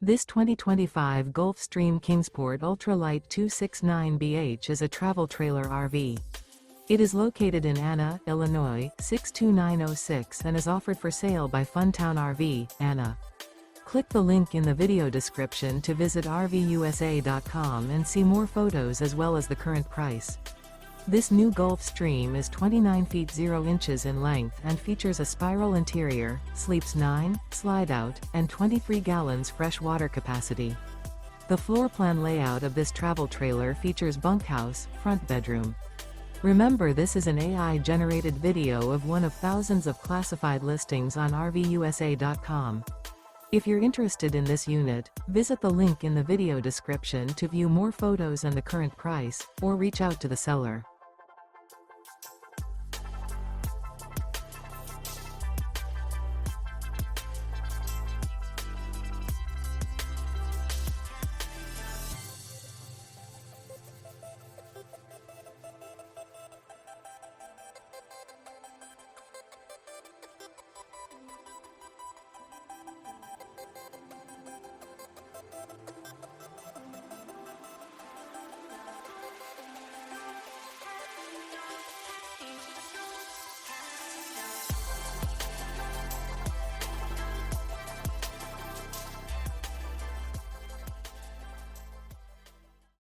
This 2025 Gulfstream Kingsport Ultralight 269BH is a travel trailer RV. It is located in Anna, Illinois, 62906 and is offered for sale by Funtown RV, Anna. Click the link in the video description to visit RVUSA.com and see more photos as well as the current price. This new Gulfstream is 29 feet 0 inches in length and features a spiral interior, sleeps 9, slide-out, and 23 gallons fresh water capacity. The floor plan layout of this travel trailer features bunkhouse, front bedroom. Remember, this is an AI-generated video of one of thousands of classified listings on RVUSA.com. If you're interested in this unit, visit the link in the video description to view more photos and the current price, or reach out to the seller.